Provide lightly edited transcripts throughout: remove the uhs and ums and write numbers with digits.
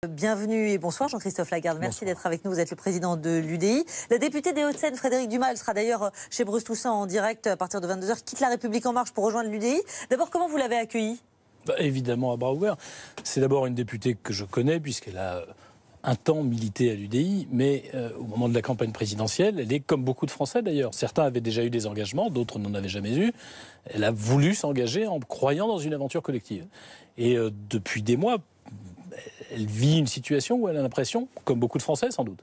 Bienvenue et bonsoir Jean-Christophe Lagarde, merci d'être avec nous, vous êtes le président de l'UDI. La députée des Hauts-de-Seine, Frédérique Dumas, elle sera d'ailleurs chez Bruce Toussaint en direct à partir de 22h, quitte La République En Marche pour rejoindre l'UDI. D'abord, comment vous l'avez accueillie ? Évidemment à bras ouverts. C'est d'abord une députée que je connais puisqu'elle a un temps milité à l'UDI, mais au moment de la campagne présidentielle, elle est comme beaucoup de Français d'ailleurs. Certains avaient déjà eu des engagements, d'autres n'en avaient jamais eu. Elle a voulu s'engager en croyant dans une aventure collective. Et depuis des mois, elle vit une situation où elle a l'impression, comme beaucoup de Français sans doute,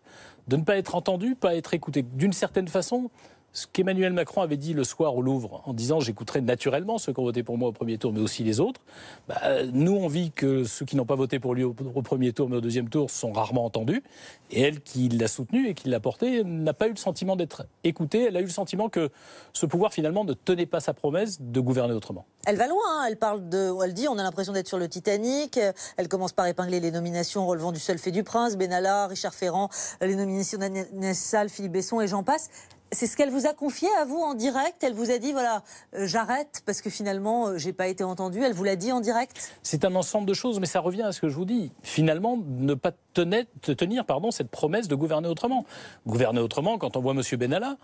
de ne pas être entendue, pas être écoutée. D'une certaine façon, ce qu'Emmanuel Macron avait dit le soir au Louvre, en disant « j'écouterai naturellement ceux qui ont voté pour moi au premier tour, mais aussi les autres », nous on vit que ceux qui n'ont pas voté pour lui au premier tour, mais au deuxième tour, sont rarement entendus. Et elle, qui l'a soutenu et qui l'a porté, n'a pas eu le sentiment d'être écoutée. Elle a eu le sentiment que ce pouvoir, finalement, ne tenait pas sa promesse de gouverner autrement. Elle va loin, hein. Elle dit on a l'impression d'être sur le Titanic. Elle commence par épingler les nominations relevant du seul fait du prince, Benalla, Richard Ferrand, les nominations d'Agnès Sall, Philippe Besson et j'en passe. C'est ce qu'elle vous a confié à vous en direct. Elle vous a dit voilà, j'arrête parce que finalement j'ai pas été entendue. Elle vous l'a dit en direct. C'est un ensemble de choses, mais ça revient à ce que je vous dis. Finalement, ne pas tenir cette promesse de gouverner autrement. Gouverner autrement, quand on voit M. Benalla,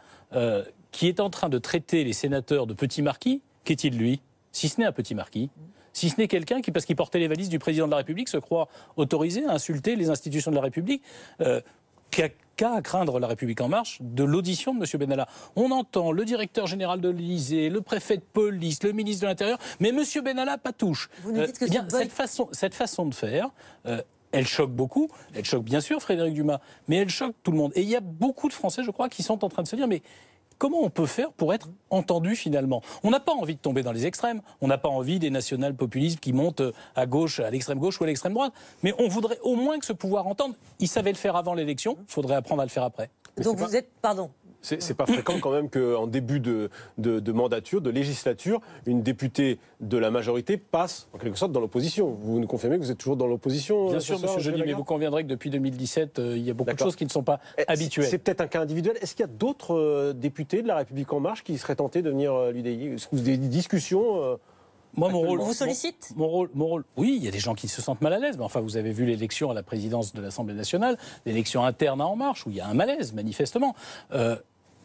qui est en train de traiter les sénateurs de petits marquis, qu'est-il lui ? Si ce n'est un petit marquis, si ce n'est quelqu'un qui, parce qu'il portait les valises du président de la République, se croit autorisé à insulter les institutions de la République, qu'a à craindre La République En Marche de l'audition de M. Benalla. On entend le directeur général de l'Élysée, le préfet de police, le ministre de l'Intérieur, mais M. Benalla pas touche. Vous nous dites que cette façon de faire... elle choque beaucoup. Elle choque bien sûr Frédérique Dumas, mais elle choque tout le monde. Et il y a beaucoup de Français, je crois, qui sont en train de se dire mais comment on peut faire pour être entendu finalement ? On n'a pas envie de tomber dans les extrêmes. On n'a pas envie des national-populistes qui montent à gauche, à l'extrême gauche ou à l'extrême droite. Mais on voudrait au moins que ce pouvoir entende. Il savait le faire avant l'élection. Il faudrait apprendre à le faire après. Donc vous êtes... Pardon. C'est pas fréquent quand même qu'en début de mandature, de législature, une députée de la majorité passe en quelque sorte dans l'opposition. Vous nous confirmez que vous êtes toujours dans l'opposition ? Bien sûr, monsieur Joly, mais vous conviendrez que depuis 2017, il y a beaucoup de choses qui ne sont pas habituelles. C'est peut-être un cas individuel. Est-ce qu'il y a d'autres députés de La République En Marche qui seraient tentés de venir à l'UDI ? Est-ce que vous avez des discussions Moi, mon rôle, on vous sollicite ? mon rôle, oui, il y a des gens qui se sentent mal à l'aise. Mais enfin, vous avez vu l'élection à la présidence de l'Assemblée nationale, l'élection interne à En Marche, où il y a un malaise, manifestement.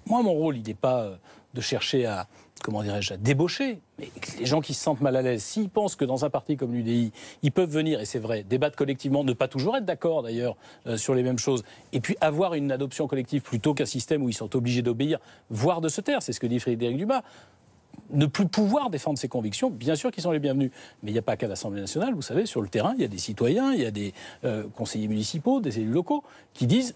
Moi, mon rôle, il n'est pas de chercher à, à débaucher. Mais les gens qui se sentent mal à l'aise, s'ils pensent que dans un parti comme l'UDI, ils peuvent venir, et c'est vrai, débattre collectivement, ne pas toujours être d'accord d'ailleurs sur les mêmes choses, et puis avoir une adoption collective plutôt qu'un système où ils sont obligés d'obéir, voire de se taire, c'est ce que dit Frédérique Dumas. Ne plus pouvoir défendre ses convictions, bien sûr qu'ils sont les bienvenus. Mais il n'y a pas qu'à l'Assemblée nationale, vous savez, sur le terrain, il y a des citoyens, il y a des conseillers municipaux, des élus locaux, qui disent,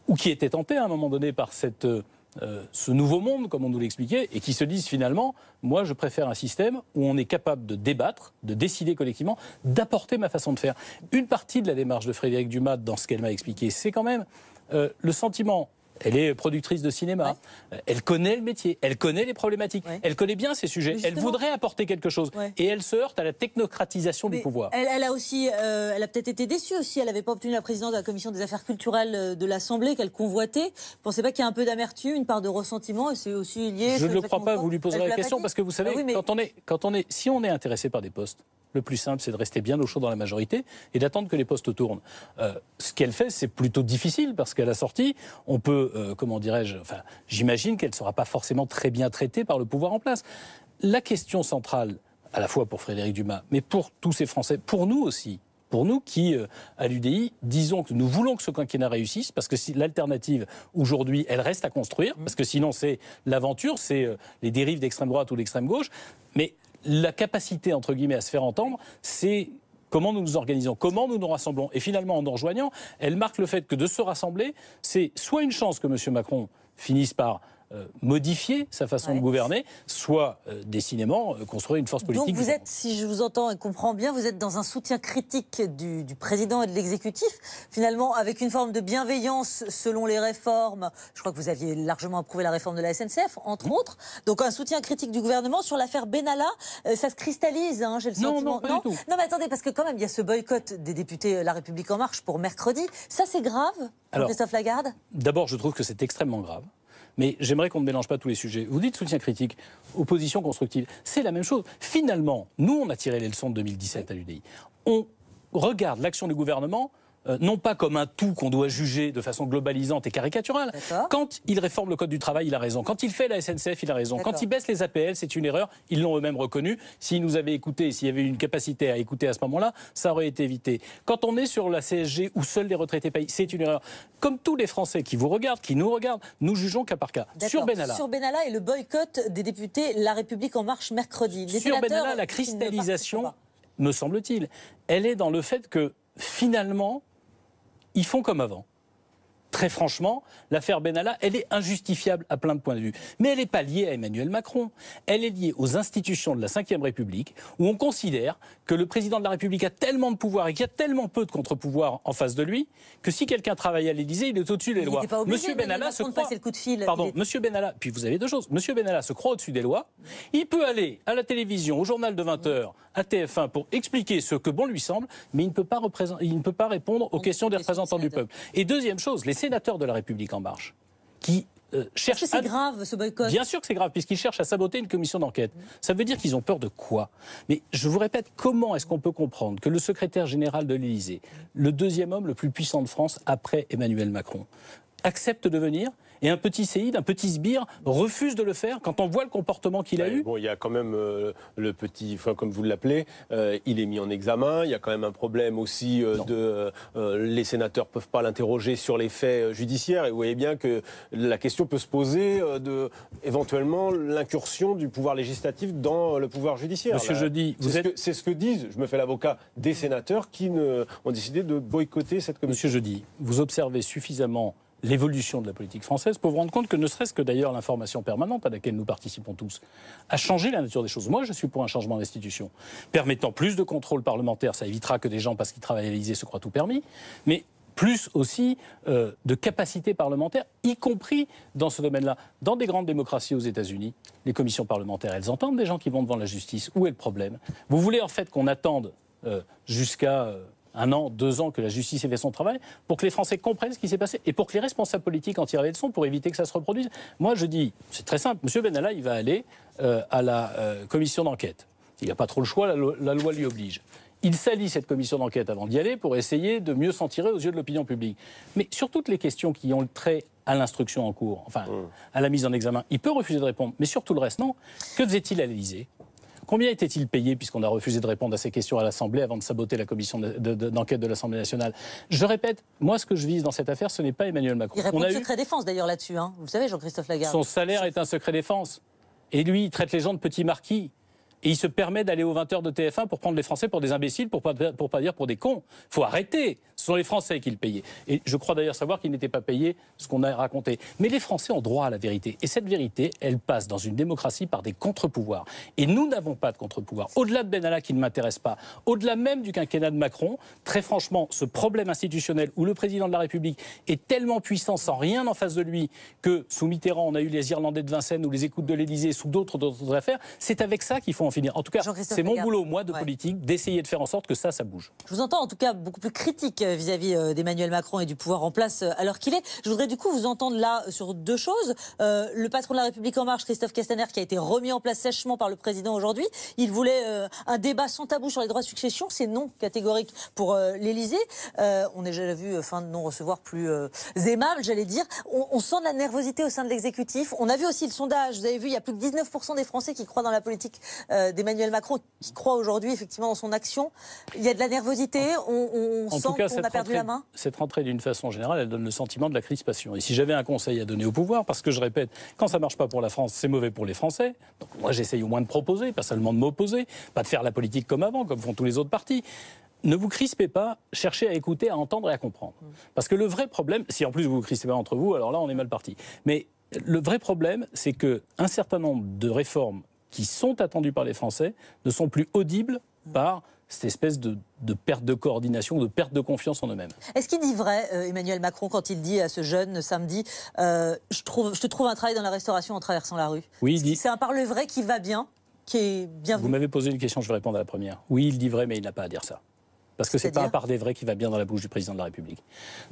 ou qui étaient tentés à un moment donné par ce nouveau monde, comme on nous l'expliquait, et qui se disent finalement, moi je préfère un système où on est capable de débattre, de décider collectivement, d'apporter ma façon de faire. Une partie de la démarche de Frédérique Dumas, dans ce qu'elle m'a expliqué, c'est quand même le sentiment... Elle est productrice de cinéma, elle connaît le métier, elle connaît les problématiques, elle connaît bien ces sujets, elle voudrait apporter quelque chose. Et elle se heurte à la technocratisation du pouvoir. Elle a aussi, elle a peut-être été déçue aussi, elle n'avait pas obtenu la présidence de la Commission des Affaires culturelles de l'Assemblée qu'elle convoitait. Vous ne pensez pas qu'il y a un peu d'amertume, une part de ressentiment, et c'est aussi lié... Je ne le crois pas, vous lui poserez la question, parce que vous savez, si on est intéressé par des postes, le plus simple, c'est de rester bien au chaud dans la majorité et d'attendre que les postes tournent. Ce qu'elle fait, c'est plutôt difficile parce qu'à la sortie, on peut, j'imagine qu'elle ne sera pas forcément très bien traitée par le pouvoir en place. La question centrale, à la fois pour Frédérique Dumas, mais pour tous ces Français, pour nous aussi, pour nous qui, à l'UDI, disons que nous voulons que ce quinquennat réussisse, parce que si l'alternative, aujourd'hui, elle reste à construire, parce que sinon c'est l'aventure, c'est les dérives d'extrême droite ou d'extrême gauche, mais la capacité, entre guillemets, à se faire entendre, c'est comment nous nous organisons, comment nous nous rassemblons. Et finalement, en nous rejoignant, elle marque le fait que de se rassembler, c'est soit une chance que M. Macron finisse par modifier sa façon de gouverner, soit décidément construire une force politique. Donc vous êtes, si je vous entends et comprends bien, vous êtes dans un soutien critique du président et de l'exécutif, finalement avec une forme de bienveillance selon les réformes. Je crois que vous aviez largement approuvé la réforme de la SNCF, entre autres. Donc un soutien critique du gouvernement sur l'affaire Benalla. Ça se cristallise, hein, j'ai le sentiment. Non, pas du tout. Non, mais attendez, parce que quand même, il y a ce boycott des députés La République En Marche pour mercredi. Ça, c'est grave, Christophe Lagarde ? D'abord, je trouve que c'est extrêmement grave. Mais j'aimerais qu'on ne mélange pas tous les sujets. Vous dites soutien critique, opposition constructive. C'est la même chose. Finalement, nous, on a tiré les leçons de 2017 à l'UDI. On regarde l'action du gouvernement non pas comme un tout qu'on doit juger de façon globalisante et caricaturale. Quand il réforme le Code du travail, il a raison. Quand il fait la SNCF, il a raison. Quand il baisse les APL, c'est une erreur. Ils l'ont eux-mêmes reconnu. S'ils nous avaient écoutés, s'il y avait eu une capacité à écouter à ce moment-là, ça aurait été évité. Quand on est sur la CSG où seuls les retraités payent, c'est une erreur. Comme tous les Français qui vous regardent, qui nous regardent, nous jugeons cas par cas. Sur Benalla et le boycott des députés La République En Marche mercredi. Sur Benalla, la cristallisation, me semble-t-il, elle est dans le fait que finalement, ils font comme avant. Très franchement, l'affaire Benalla, elle est injustifiable à plein de points de vue. Mais elle n'est pas liée à Emmanuel Macron. Elle est liée aux institutions de la Ve République, où on considère que le président de la République a tellement de pouvoir et qu'il y a tellement peu de contre-pouvoirs en face de lui, que si quelqu'un travaille à l'Élysée, il est au-dessus des lois. Monsieur Benalla se croit... Monsieur Benalla, puis vous avez deux choses. Monsieur Benalla se croit au-dessus des lois. Il peut aller à la télévision, au journal de 20h, à TF1 pour expliquer ce que bon lui semble, mais il ne peut pas répondre aux questions des représentants du peuple. Et deuxième chose, les sénateurs de la République En Marche qui cherchent... Est-ce que c'est grave ce boycott ? Bien sûr que c'est grave, puisqu'ils cherchent à saboter une commission d'enquête. Ça veut dire qu'ils ont peur de quoi ? Mais je vous répète, comment est-ce qu'on peut comprendre que le secrétaire général de l'Élysée, le deuxième homme le plus puissant de France après Emmanuel Macron, accepte de venir et un petit séide, un petit sbire refuse de le faire quand on voit le comportement qu'il a eu. Bon, il y a quand même le petit, enfin, comme vous l'appelez, il est mis en examen. Il y a quand même un problème aussi les sénateurs ne peuvent pas l'interroger sur les faits judiciaires. Et vous voyez bien que la question peut se poser de éventuellement l'incursion du pouvoir législatif dans le pouvoir judiciaire. Monsieur Jeudi, c'est ce que disent, je me fais l'avocat, des sénateurs qui ont décidé de boycotter cette commission. Monsieur Jeudi, vous observez suffisamment l'évolution de la politique française pour vous rendre compte que ne serait-ce que d'ailleurs l'information permanente à laquelle nous participons tous a changé la nature des choses. Moi, je suis pour un changement d'institution permettant plus de contrôle parlementaire. Ça évitera que des gens, parce qu'ils travaillent à l'Élysée, se croient tout permis. Mais plus aussi de capacité parlementaire, y compris dans ce domaine-là. Dans des grandes démocraties aux États-Unis, les commissions parlementaires, elles entendent des gens qui vont devant la justice. Où est le problème ? Vous voulez en fait qu'on attende jusqu'à... 1 an, 2 ans que la justice ait fait son travail, pour que les Français comprennent ce qui s'est passé et pour que les responsables politiques en tirent les leçons pour éviter que ça se reproduise. Moi, je dis, c'est très simple, M. Benalla, il va aller à la commission d'enquête. Il n'a pas trop le choix, la loi l'y oblige. Il salit cette commission d'enquête avant d'y aller pour essayer de mieux s'en tirer aux yeux de l'opinion publique. Mais sur toutes les questions qui ont le trait à l'instruction en cours, enfin, à la mise en examen, il peut refuser de répondre. Mais sur tout le reste, non. Que faisait-il à l'Élysée ? Combien était-il payé, puisqu'on a refusé de répondre à ces questions à l'Assemblée avant de saboter la commission d'enquête de l'Assemblée nationale ? Je répète, moi, ce que je vise dans cette affaire, ce n'est pas Emmanuel Macron. Il répond de secret défense, d'ailleurs, là-dessus. Hein. Vous le savez, Jean-Christophe Lagarde. Son salaire est un secret défense. Et lui, il traite les gens de petits marquis. Et il se permet d'aller aux 20h de TF1 pour prendre les Français pour des imbéciles, pour pas dire pour des cons. Il faut arrêter. Ce sont les Français qui le payaient. Et je crois d'ailleurs savoir qu'ils n'étaient pas payés ce qu'on a raconté. Mais les Français ont droit à la vérité. Et cette vérité, elle passe dans une démocratie par des contre-pouvoirs. Et nous n'avons pas de contre-pouvoirs. Au-delà de Benalla qui ne m'intéresse pas, au-delà même du quinquennat de Macron, très franchement, ce problème institutionnel où le président de la République est tellement puissant sans rien en face de lui que sous Mitterrand, on a eu les Irlandais de Vincennes ou les écoutes de l'Élysée sous d'autres affaires, c'est avec ça qu'il faut en finir. En tout cas, c'est mon boulot, moi, de politique, d'essayer de faire en sorte que ça bouge. Je vous entends en tout cas beaucoup plus critique vis-à-vis d'Emmanuel Macron et du pouvoir en place à l'heure qu'il est. Je voudrais du coup vous entendre là sur 2 choses. Le patron de la République En Marche, Christophe Castaner, qui a été remis en place sèchement par le président aujourd'hui. Il voulait un débat sans tabou sur les droits de succession. C'est non catégorique pour l'Élysée. On a déjà vu fin de non-recevoir plus aimable, j'allais dire. On sent de la nervosité au sein de l'exécutif. On a vu aussi le sondage. Vous avez vu, il y a plus de 19% des Français qui croient dans la politique d'Emmanuel Macron, qui croit aujourd'hui effectivement dans son action. Il y a de la nervosité, on sent qu'on a perdu la main. Cette rentrée, d'une façon générale, elle donne le sentiment de la crispation. Et si j'avais un conseil à donner au pouvoir, parce que je répète, quand ça ne marche pas pour la France, c'est mauvais pour les Français. Donc moi, j'essaye au moins de proposer, pas seulement de m'opposer, pas de faire la politique comme avant, comme font tous les autres partis. Ne vous crispez pas, cherchez à écouter, à entendre et à comprendre. Parce que le vrai problème, si en plus vous vous crispez pas entre vous, alors là, on est mal parti. Mais le vrai problème, c'est qu'un certain nombre de réformes qui sont attendues par les Français ne sont plus audibles par cette espèce de perte de coordination, de perte de confiance en eux-mêmes. Est-ce qu'il dit vrai, Emmanuel Macron, quand il dit à ce jeune samedi je te trouve un travail dans la restauration en traversant la rue? Oui, il dit. C'est un parle vrai qui va bien, qui est bien vu. Vous m'avez posé une question, je vais répondre à la première. Oui, il dit vrai, mais il n'a pas à dire ça. parce que ce n'est pas un par des vrais qui va bien dans la bouche du président de la République.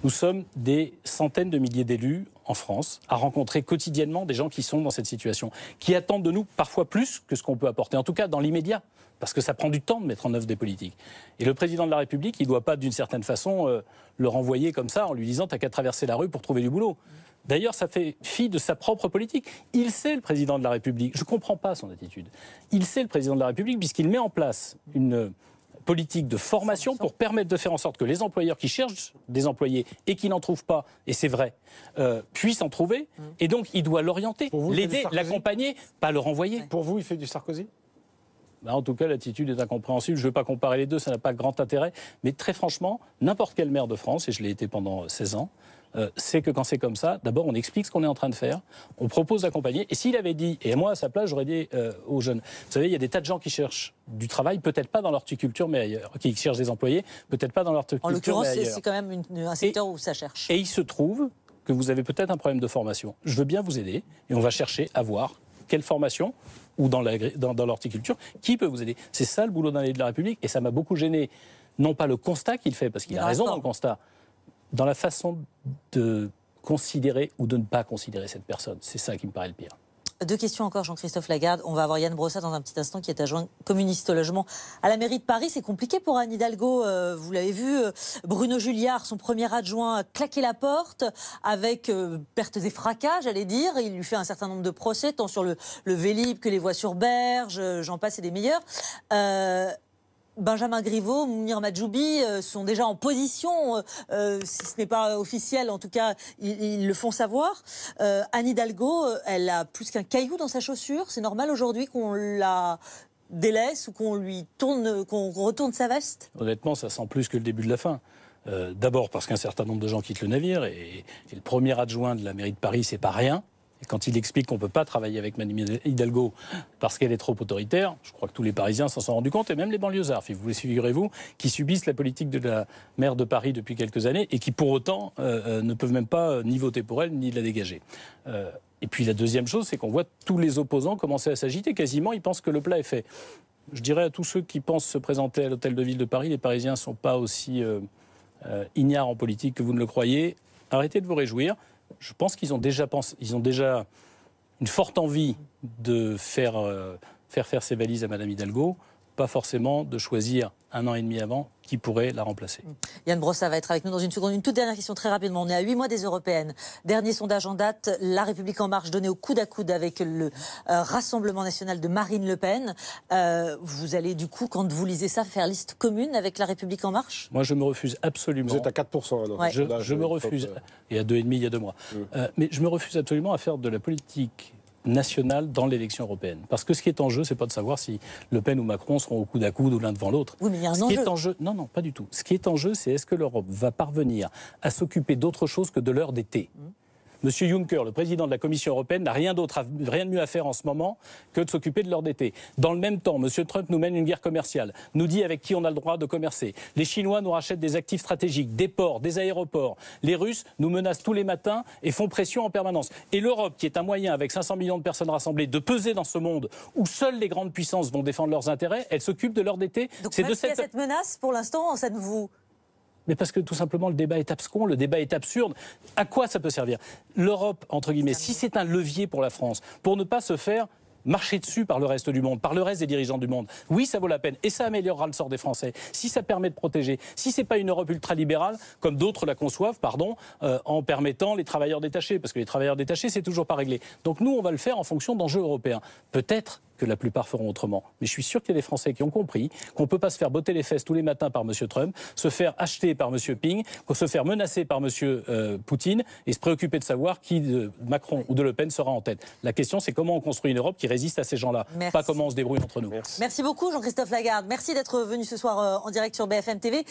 Nous sommes des centaines de milliers d'élus en France à rencontrer quotidiennement des gens qui sont dans cette situation, qui attendent de nous parfois plus que ce qu'on peut apporter, en tout cas dans l'immédiat, parce que ça prend du temps de mettre en œuvre des politiques. Et le président de la République, il ne doit pas d'une certaine façon le renvoyer comme ça en lui disant « t'as qu'à traverser la rue pour trouver du boulot ». D'ailleurs, ça fait fi de sa propre politique. Il sait, le président de la République, je ne comprends pas son attitude, il sait, le président de la République, puisqu'il met en place une politique de formation pour permettre de faire en sorte que les employeurs qui cherchent des employés et qui n'en trouvent pas, et c'est vrai, puissent en trouver. Et donc, il doit l'orienter, l'aider, l'accompagner, pas le renvoyer. Pour vous, il fait du Sarkozy ? En tout cas, l'attitude est incompréhensible. Je ne veux pas comparer les deux, ça n'a pas grand intérêt. Mais très franchement, n'importe quel maire de France, et je l'ai été pendant 16 ans, c'est que quand c'est comme ça, d'abord on explique ce qu'on est en train de faire, on propose d'accompagner. Et s'il avait dit, et moi à sa place, j'aurais dit aux jeunes, vous savez, il y a des tas de gens qui cherchent du travail, peut-être pas dans l'horticulture, mais ailleurs, qui cherchent des employés, peut-être pas dans l'horticulture, en l'occurrence, mais ailleurs. c'est quand même un secteur où ça cherche. Et il se trouve que vous avez peut-être un problème de formation. Je veux bien vous aider, et on va chercher à voir quelle formation, ou dans l'horticulture, qui peut vous aider. C'est ça le boulot d'un élu de la République, et ça m'a beaucoup gêné, non pas le constat qu'il fait, parce qu'il a raison dans le constat, dans la façon de considérer ou de ne pas considérer cette personne. C'est ça qui me paraît le pire. Deux questions encore, Jean-Christophe Lagarde. On va avoir Yann Brossat dans un petit instant qui est adjoint communiste au logement à la mairie de Paris. C'est compliqué pour Anne Hidalgo. Vous l'avez vu, Bruno Julliard, son premier adjoint, a claqué la porte avec perte et fracas, j'allais dire. Il lui fait un certain nombre de procès, tant sur le Vélib que les voies sur berge, j'en passe et des meilleurs. Benjamin Griveaux, Mounir Majoubi sont déjà en position, si ce n'est pas officiel, en tout cas, ils le font savoir. Anne Hidalgo, elle a plus qu'un caillou dans sa chaussure. C'est normal aujourd'hui qu'on la délaisse ou qu'on retourne sa veste? Honnêtement, ça sent plus que le début de la fin. D'abord parce qu'un certain nombre de gens quittent le navire et le premier adjoint de la mairie de Paris, c'est pas rien. Et quand il explique qu'on ne peut pas travailler avec Mme Hidalgo parce qu'elle est trop autoritaire, je crois que tous les Parisiens s'en sont rendus compte, et même les banlieusards, figurez-vous, qui subissent la politique de la maire de Paris depuis quelques années et qui, pour autant, ne peuvent même pas ni voter pour elle, ni la dégager. Et puis la deuxième chose, c'est qu'on voit tous les opposants commencer à s'agiter. Quasiment, ils pensent que le plat est fait. Je dirais à tous ceux qui pensent se présenter à l'hôtel de ville de Paris, les Parisiens ne sont pas aussi ignares en politique que vous ne le croyez. Arrêtez de vous réjouir. Je pense qu'ils ont déjà une forte envie de faire ses valises à Mme Hidalgo, pas forcément de choisir un an et demi avant qui pourrait la remplacer. Yann Brossat va être avec nous dans une seconde. Une toute dernière question très rapidement. On est à 8 mois des européennes. Dernier sondage en date, La République En Marche donnée au coude à coude avec le Rassemblement National de Marine Le Pen. Vous allez du coup, quand vous lisez ça, faire liste commune avec La République En Marche? Moi, je me refuse absolument. Vous êtes à 4%. Ouais. Je me refuse, et à 2,5 il y a 2 mois. Mais je me refuse absolument à faire de la politique nationale dans l'élection européenne. Parce que ce qui est en jeu, c'est pas de savoir si Le Pen ou Macron seront au coude à coude ou l'un devant l'autre. Oui, mais il y a un enjeu. Non, pas du tout. Ce qui est en jeu, c'est est-ce que l'Europe va parvenir à s'occuper d'autre chose que de l'heure d'été. Monsieur Juncker, le président de la Commission européenne, n'a rien de mieux à faire en ce moment que de s'occuper de l'heure d'été. Dans le même temps, Monsieur Trump nous mène une guerre commerciale, nous dit avec qui on a le droit de commercer. Les Chinois nous rachètent des actifs stratégiques, des ports, des aéroports. Les Russes nous menacent tous les matins et font pression en permanence. Et l'Europe, qui est un moyen, avec 500 millions de personnes rassemblées, de peser dans ce monde où seules les grandes puissances vont défendre leurs intérêts, elle s'occupe de l'heure d'été. Donc même s'il y a cette menace, pour l'instant, ça ne vous... Mais parce que tout simplement le débat est abscon, le débat est absurde. À quoi ça peut servir? L'Europe, entre guillemets, si c'est un levier pour la France, pour ne pas se faire marcher dessus par le reste du monde, par le reste des dirigeants du monde, oui, ça vaut la peine. Et ça améliorera le sort des Français. Si ça permet de protéger, si c'est pas une Europe ultralibérale, comme d'autres la conçoivent, en permettant les travailleurs détachés, parce que les travailleurs détachés, c'est toujours pas réglé. Donc nous, on va le faire en fonction d'enjeux européens. Peut-être que la plupart feront autrement. Mais je suis sûr qu'il y a des Français qui ont compris qu'on ne peut pas se faire botter les fesses tous les matins par M. Trump, se faire acheter par M. Ping, se faire menacer par M. Poutine et se préoccuper de savoir qui de Macron ou de Le Pen sera en tête. La question, c'est comment on construit une Europe qui résiste à ces gens-là, pas comment on se débrouille entre nous. Merci beaucoup Jean-Christophe Lagarde. Merci d'être venu ce soir en direct sur BFM TV.